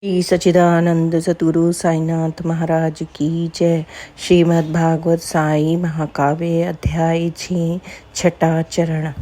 श्री सच्चिदानंद सतगुरु साईनाथ महाराज की जय। श्रीमद् भागवत साई महाकाव्य अध्याय 6 छठा चरण।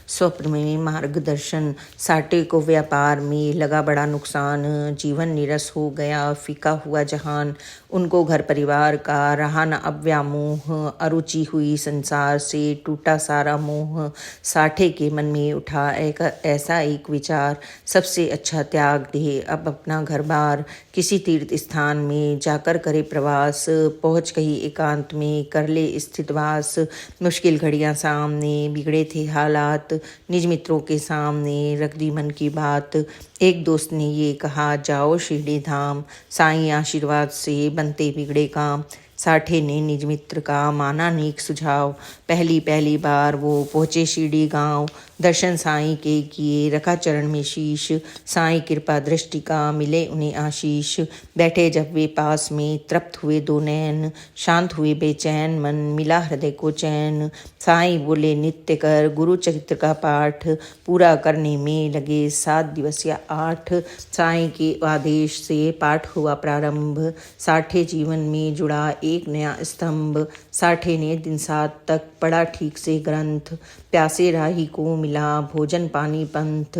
स्वप्न में मार्गदर्शन। साटे को व्यापार में लगा बड़ा नुकसान, जीवन निरस हो गया फीका हुआ जहान। उनको घर परिवार का रहा न अब व्यामोह, अरुचि हुई संसार से टूटा सारा मोह। साठे के मन में उठा ऐसा एक विचार, सबसे अच्छा त्याग दे अब अपना घर बार। किसी तीर्थ स्थान में जाकर करे प्रवास, पहुँच कहीं एकांत में कर ले स्थितवास। मुश्किल घड़ियाँ सामने, बिगड़े थे हालात, निज मित्रों के सामने रख दी मन की बात। एक दोस्त ने ये कहा, जाओ शिरडी धाम, साईं आशीर्वाद से बनते बिगड़े काम। साठे ने निज मित्र का माना नेक सुझाव, पहली पहली बार वो पहुँचे शिरडी गांव। दर्शन साईं के किए रखा चरण में शीश, साईं कृपा दृष्टि का मिले उन्हें आशीष। बैठे जब वे पास में तृप्त हुए दो नैन, शांत हुए बेचैन मन मिला हृदय को चैन। साईं बोले नित्य कर गुरु चरित्र का पाठ, पूरा करने में लगे 7 दिवस या 8। साईं के आदेश से पाठ हुआ प्रारंभ, साठे जीवन में जुड़ा एक नया स्तंभ। साठे ने दिन 7 तक पढ़ा ठीक से ग्रंथ, प्यासे राही को मिला भोजन पानी पंथ।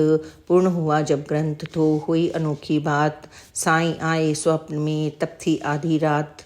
पूर्ण हुआ जब ग्रंथ तो हुई अनोखी बात, साईं आए स्वप्न में तब थी आधी रात।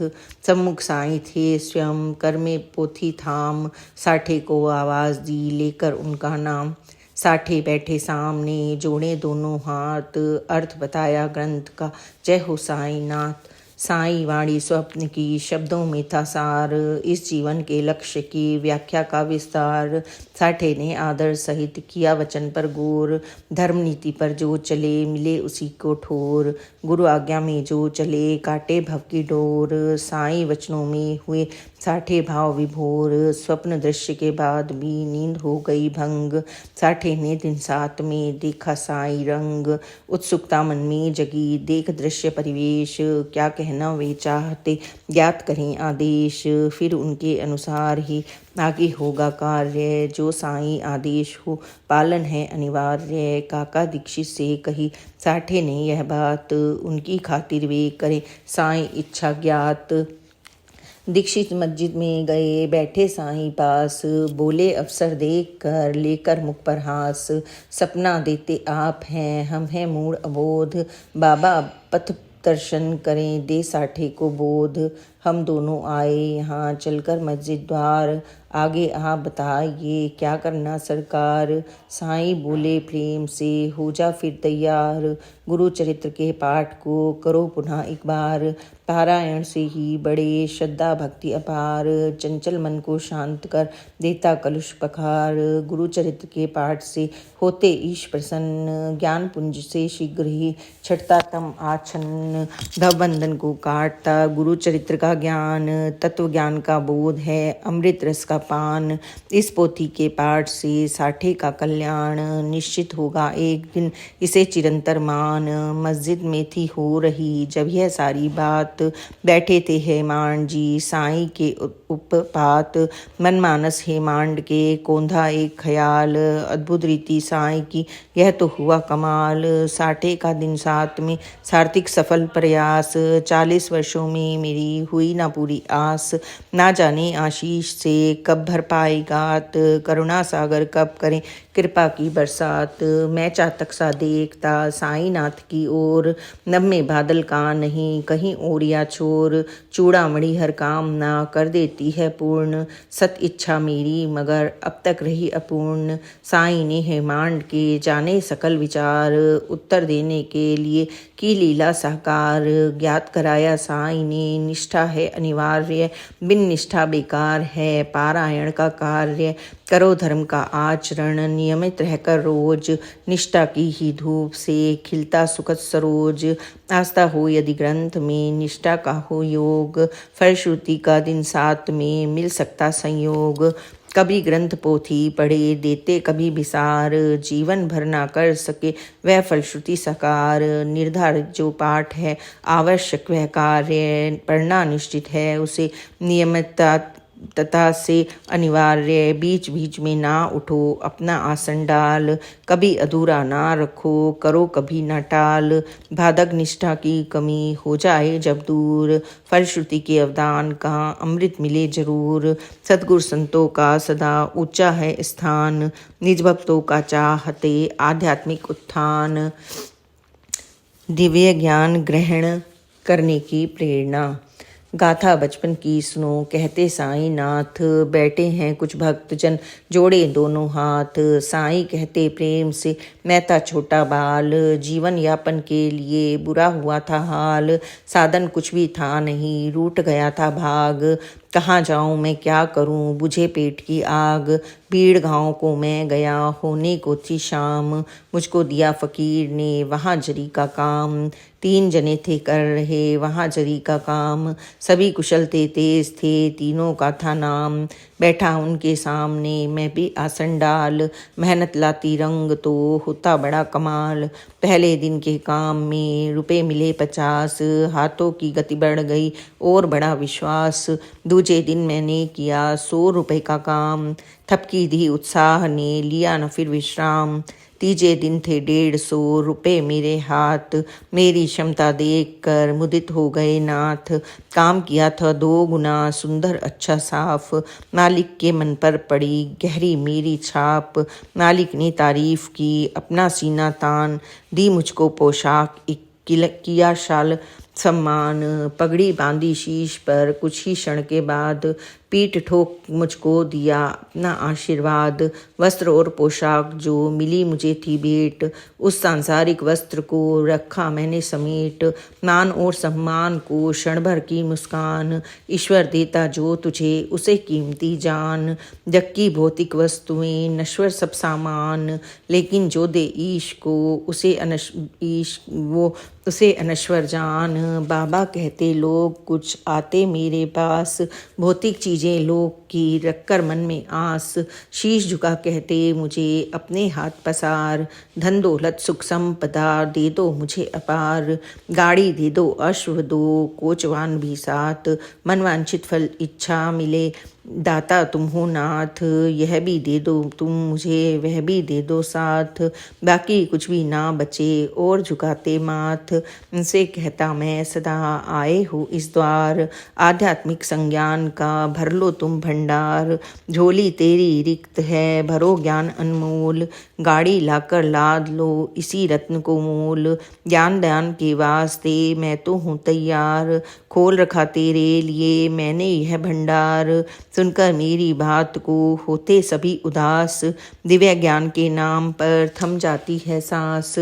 सम्मुख साईं थे स्वयं कर में पोथी थाम, साठे को आवाज़ दी लेकर उनका नाम। साठे बैठे सामने जोड़े दोनों हाथ, अर्थ बताया ग्रंथ का जय हो साईंनाथ। साईं वाणी स्वप्न की शब्दों में था सार, इस जीवन के लक्ष्य की व्याख्या का विस्तार। साठे ने आदर सहित किया वचन पर गौर, धर्म नीति पर जो चले मिले उसी को ठोर। गुरु आज्ञा में जो चले काटे भव की डोर, साईं वचनों में हुए साठे भाव विभोर। स्वप्न दृश्य के बाद भी नींद हो गई भंग, साठे ने दिन 7 में देखा साईं रंग। उत्सुकता मन में जगी देख दृश्य परिवेश, क्या कहना वे चाहते ज्ञात करें आदेश। फिर उनके अनुसार ही आगे होगा कार्य, जो साईं आदेश हो पालन है अनिवार्य। काका दीक्षित से कही साठे ने यह बात, उनकी खातिर वे करें साईं इच्छा ज्ञात। दीक्षित मस्जिद में गए बैठे साईं पास, बोले अवसर देख कर लेकर मुख पर हास। सपना देते आप हैं हम हैं मूड अबोध, बाबा पथ दर्शन करें दे साठे को बोध। हम दोनों आए यहाँ चलकर मस्जिद द्वार, आगे आप बताइए क्या करना सरकार। साईं बोले प्रेम से हो जा फिर तैयार, गुरु चरित्र के पाठ को करो पुनः एक बार। पारायण से ही बड़े श्रद्धा भक्ति अपार, चंचल मन को शांत कर देता कलुष पखार। गुरु चरित्र के पाठ से होते ईश प्रसन्न, ज्ञान पुंज से शीघ्र ही छटता तम आच्छन्न। भवबंधन को काटता गुरु चरित्र का ज्ञान, तत्व ज्ञान का बोध है अमृत रस का पान। इस पोथी के पाठ से साठे का कल्याण, निश्चित होगा एक दिन इसे चिरंतर मान। मस्जिद में थी हो रही जब यह सारी बात, बैठे थे हेमांड जी साईं के उपपात। मनमानस हेमांड के कोंधा एक ख्याल, अद्भुत रीति साईं की यह तो हुआ कमाल। साठे का दिन 7 में सार्थक सफल प्रयास, 40 वर्षों में मेरी हुई ना पूरी आस। ना जाने आशीष से कब भर पाएगात, करुणा सागर कब करें कृपा की बरसात। मैं चातक सा देखता साईं नाथ की ओर, नभ में बादल का नहीं कहीं और या छोर। चूड़ामणि हर कामना कर देती है पूर्ण, सत इच्छा मेरी मगर अब तक रही अपूर्ण। साईं ने हेमांड के जाने सकल विचार, उत्तर देने के लिए की लीला साकार। ज्ञात कराया साईं ने निष्ठा है अनिवार्य, बिन निष्ठा बेकार है पारायण का कार्य। करो धर्म का आचरण नियमित रहकर रोज, निष्ठा की ही धूप से खिलता सुखद सरोज। आस्था हो यदि ग्रंथ में निष्ठा का हो योग, फलश्रुति का दिन 7 में मिल सकता संयोग। कभी ग्रंथ पोथी पढ़े देते कभी विसार, जीवन भर ना कर सके वह फलश्रुति साकार। निर्धारित जो पाठ है आवश्यक वह कार्य, पढ़ना निश्चित है उसे नियमितता तथा से अनिवार्य। बीच बीच में ना उठो, अपना आसन डाल, कभी अधूरा ना रखो, करो कभी न टाल। भादक निष्ठा की कमी हो जाए जब दूर, फलश्रुति के अवदान का अमृत मिले जरूर। सद्गुरु संतों का सदा ऊंचा है स्थान, निज भक्तों का चाहते आध्यात्मिक उत्थान। दिव्य ज्ञान ग्रहण करने की प्रेरणा। गाथा बचपन की सुनो, कहते साईं नाथ, बैठे हैं कुछ भक्तजन जोड़े दोनों हाथ। साईं कहते प्रेम से, मैं था छोटा बाल, जीवन यापन के लिए बुरा हुआ था हाल। साधन कुछ भी था नहीं, रूठ गया था भाग, कहाँ जाऊँ मैं क्या करूँ बुझे पेट की आग। भीड़ गाँव को मैं गया, होने को थी शाम, मुझको दिया फकीर ने वहाँ जरी का काम। 3 जने थे कर रहे वहाँ जरी का काम, सभी कुशल थे तेज थे, तीनों का था नाम। बैठा उनके सामने मैं भी आसन डाल, मेहनत लाती रंग तो होता बड़ा कमाल। पहले दिन के काम में रुपए मिले 50, हाथों की गति बढ़ गई और बड़ा विश्वास। दूसरे दिन मैंने किया 100 रुपए का काम, थपकी दी उत्साह ने, लिया न फिर विश्राम। तीजे दिन थे 150 रुपए मेरे हाथ, मेरी क्षमता देखकर मुदित हो गए नाथ। काम किया था 2 गुना, सुंदर अच्छा साफ, मालिक के मन पर पड़ी गहरी मेरी छाप। मालिक ने तारीफ की अपना सीना तान, दी मुझको पोशाक किया शाल सम्मान। पगड़ी बांधी शीश पर, कुछ ही क्षण के बाद पीठ ठोक मुझको दिया अपना आशीर्वाद। वस्त्र और पोशाक जो मिली मुझे थी भेंट, उस सांसारिक वस्त्र को रखा मैंने समेट। मान और सम्मान को क्षण भर की मुस्कान, ईश्वर देता जो तुझे उसे कीमती जान। जग की भौतिक वस्तुएं नश्वर सब सामान, लेकिन जो दे ईश को उसे अनश्वर जान। बाबा कहते लोग कुछ आते मेरे पास, भौतिक चीज़ें लोग की रखकर मन में आस। शीश झुका कहते मुझे अपने हाथ पसार, धन दौलत सुख संपदा दे दो मुझे अपार। गाड़ी दे दो अश्व दो, कोचवान भी साथ, मनवांछित फल इच्छा मिले दाता तुम हो नाथ। यह भी दे दो तुम मुझे, वह भी दे दो साथ, बाकी कुछ भी ना बचे और झुकाते माथ। उनसे कहता मैं सदा आए हो इस द्वार, आध्यात्मिक संज्ञान का भर लो तुम भंडार। झोली तेरी रिक्त है भरो ज्ञान अनमोल, गाड़ी लाकर लाद लो इसी रत्न को मोल। ज्ञान दान के वास्ते मैं तो हूँ तैयार, खोल रखा तेरे लिए मैंने यह भंडार। सुनकर मेरी बात को होते सभी उदास, दिव्य ज्ञान के नाम पर थम जाती है सांस।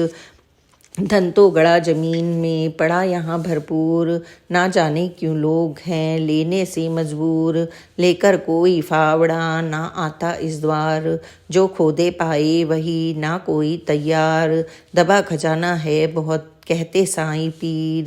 धन तो गड़ा जमीन में पड़ा यहाँ भरपूर, ना जाने क्यों लोग हैं लेने से मजबूर। लेकर कोई फावड़ा ना आता इस द्वार, जो खोदे पाए वही ना कोई तैयार। दबा खजाना है बहुत कहते साईं पीर,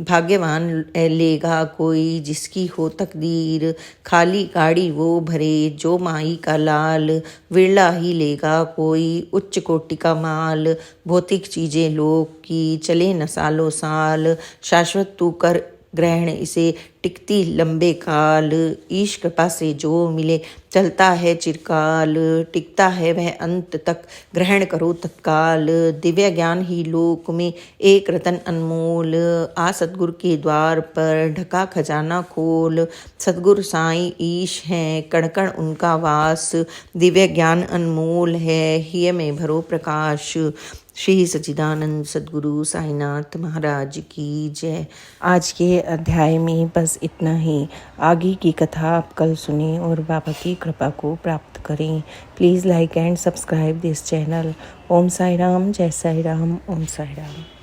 भाग्यवान लेगा कोई जिसकी हो तकदीर। खाली गाड़ी वो भरे जो माई का लाल, विरला ही लेगा कोई उच्च कोटि का माल। भौतिक चीज़ें लोग की चले न सालों साल, शाश्वत तू कर ग्रहण इसे टिकती लंबे काल। ईश कृपा से जो मिले चलता है चिरकाल, टिकता है वह अंत तक ग्रहण करो तत्काल। दिव्य ज्ञान ही लोक में एक रतन अनमोल, आ सतगुरु के द्वार पर ढका खजाना खोल। सतगुरु साईं ईश हैं कण कण उनका वास, दिव्य ज्ञान अनमोल है हिय में भरो प्रकाश। श्री सच्चिदानंद सद्गुरु साईनाथ महाराज की जय। आज के अध्याय में बस इतना ही। आगे की कथा आप कल सुनें और बाबा की कृपा को प्राप्त करें। Please like and subscribe this channel. Om Sai Ram, जय साई राम, ओम साई राम।